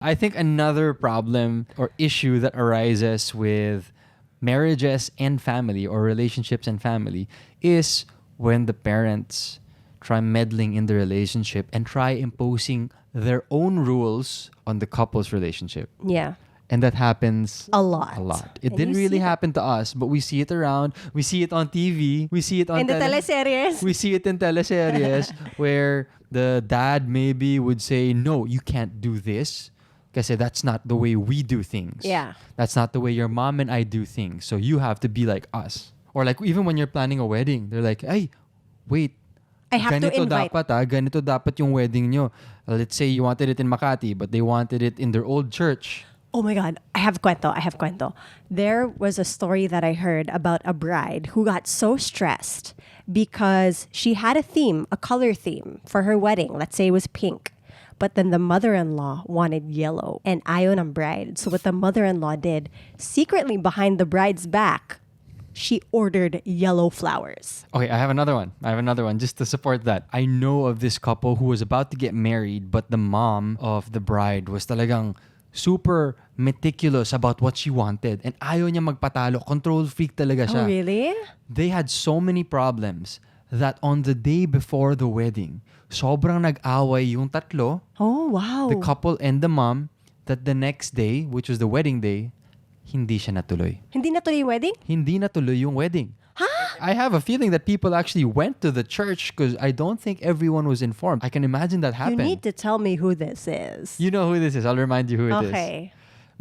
I think another problem or issue that arises with marriages and family or relationships and family is when the parents try meddling in the relationship and try imposing their own rules on the couple's relationship. Yeah. And that happens A lot. A lot. It And didn't you really see happen to us, but we see it around. We see it on TV. We see it on In the teleseries. We see it in teleseries where the dad maybe would say, "No, you can't do this. Kasi that's not the way we do things. Yeah. That's not the way your mom and I do things. So you have to be like us." Or like even when you're planning a wedding, they're like, "Hey, wait. I have to invite. Ganito dapat yung wedding nyo." Let's say you wanted it in Makati, but they wanted it in their old church. Oh my God, I have cuento. There was a story that I heard about a bride who got so stressed because she had a theme, a color theme for her wedding. Let's say it was pink. But then the mother-in-law wanted yellow and ayaw ng bride. So what the mother-in-law did, secretly behind the bride's back, she ordered yellow flowers. Okay, I have another one just to support that. I know of this couple who was about to get married, but the mom of the bride was talagang super meticulous about what she wanted and ayaw niya magpatalo. Control freak talaga siya. Oh, really? They had so many problems that on the day before the wedding, sobrang nag-away yung tatlo, Oh, wow. the couple and the mom, that the next day, which was the wedding day, hindi siya natuloy. Hindi natuloy yung wedding? Hindi natuloy yung wedding. Huh? I have a feeling that people actually went to the church because I don't think everyone was informed. I can imagine that You happened. need to tell me who this is. You know who this is. I'll remind you who it is. Okay.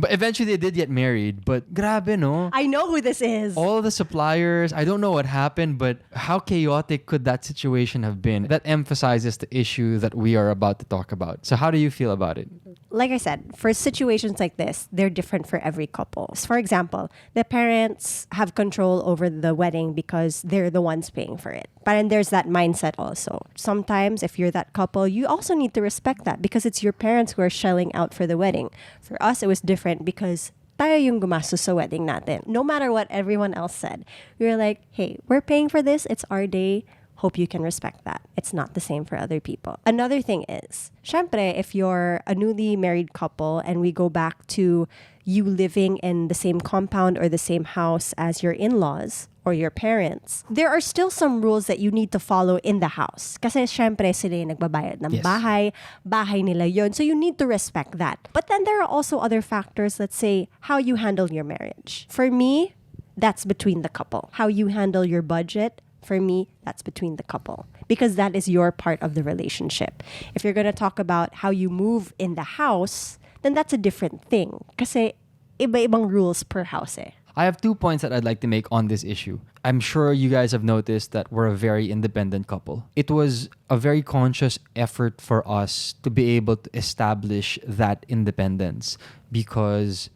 But eventually they did get married. But grabe, no? I know who this is. All the suppliers, I don't know what happened, but how chaotic could that situation have been? That emphasizes the issue that we are about to talk about. So how do you feel about it? Like I said, for situations like this, they're different for every couple. For example, the parents have control over the wedding because they're the ones paying for it. But then there's that mindset also. Sometimes if you're that couple, you also need to respect that because it's your parents who are shelling out for the wedding. For us, it was different because tayo yung gumastos sa wedding natin. No matter what everyone else said, we were like, hey, we're paying for this. It's our day. Hope you can respect that. It's not the same for other people. Another thing is, syempre, if you're a newly married couple and we go back to you living in the same compound or the same house as your in-laws or your parents, there are still some rules that you need to follow in the house. Kasi syempre sila yung nagbabayad ng Yes. bahay nila yon. So you need to respect that. But then there are also other factors, let's say, how you handle your marriage. For me, that's between the couple. How you handle your budget, for me, that's between the couple because that is your part of the relationship. If you're going to talk about how you move in the house, then that's a different thing. Kasi iba-ibang rules per house eh. I have 2 points that I'd like to make on this issue. I'm sure you guys have noticed that we're a very independent couple. It was a very conscious effort for us to be able to establish that independence because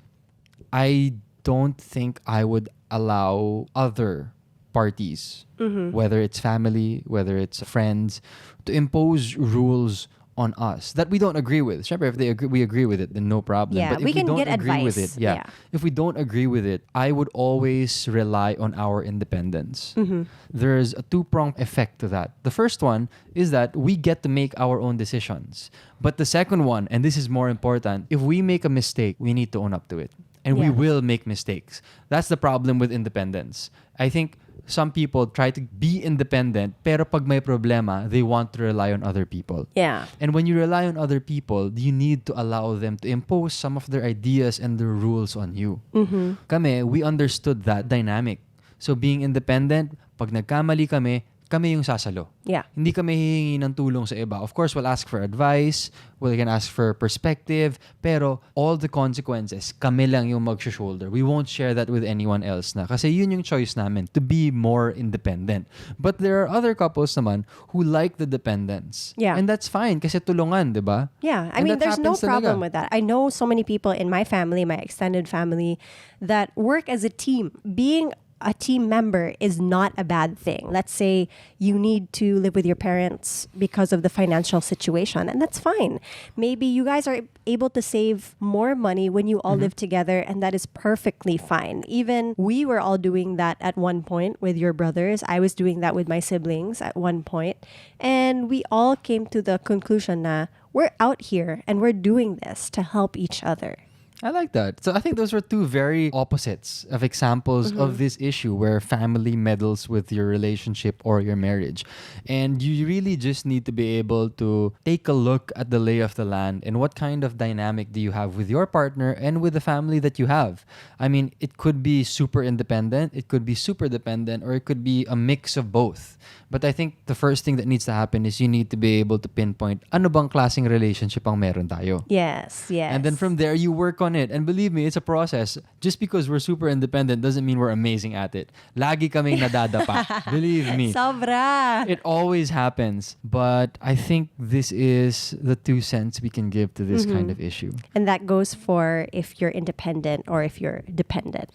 I don't think I would allow other parties, whether it's family, whether it's friends, to impose rules on us that we don't agree with. Siyempre, if we agree with it, then no problem. Yeah, but if we can don't get agree with advice. it, yeah. If we don't agree with it, I would always rely on our independence. There's a two-pronged effect to that. The first one is that we get to make our own decisions. But the second one, and this is more important, if we make a mistake, we need to own up to it. And we Yeah. will make mistakes. That's the problem with independence. I think some people try to be independent, pero pag may problema, they want to rely on other people. Yeah. And when you rely on other people, you need to allow them to impose some of their ideas and their rules on you. Kami, we understood that dynamic. So being independent, pag nagkamali kami yung sasalo. Yeah. Hindi kami hihingi ng tulong sa iba. Of course, we'll ask for advice, we can ask for perspective, pero all the consequences, kami lang yung mag-shoulder. We won't share that with anyone else na. Kasi yun yung choice namin, to be more independent. But there are other couples naman who like the dependence. Yeah. And that's fine kasi tulungan, di ba? Yeah, I And mean, that there's no happens problem talaga. with that. I know so many people in my family, my extended family, that work as a team. Being a team member is not a bad thing. Let's say you need to live with your parents because of the financial situation, and that's fine. Maybe you guys are able to save more money when you all live together, and that is perfectly fine. Even we were all doing that at one point with your brothers. I was doing that with my siblings at one point, and we all came to the conclusion na we're out here and we're doing this to help each other. I like that. So I think those were two very opposites of examples of this issue where family meddles with your relationship or your marriage. And you really just need to be able to take a look at the lay of the land and what kind of dynamic do you have with your partner and with the family that you have. I mean, it could be super independent, it could be super dependent, or it could be a mix of both. But I think the first thing that needs to happen is you need to be able to pinpoint ano bang klaseng relationship ang meron tayo. Yes, yes. And then from there, you work on it. And believe me, it's a process. Just because we're super independent doesn't mean we're amazing at it. Lagi kaming nadadapa. Believe me. Sobra. It always happens. But I think this is the 2 cents we can give to this kind of issue. And that goes for if you're independent or if you're dependent.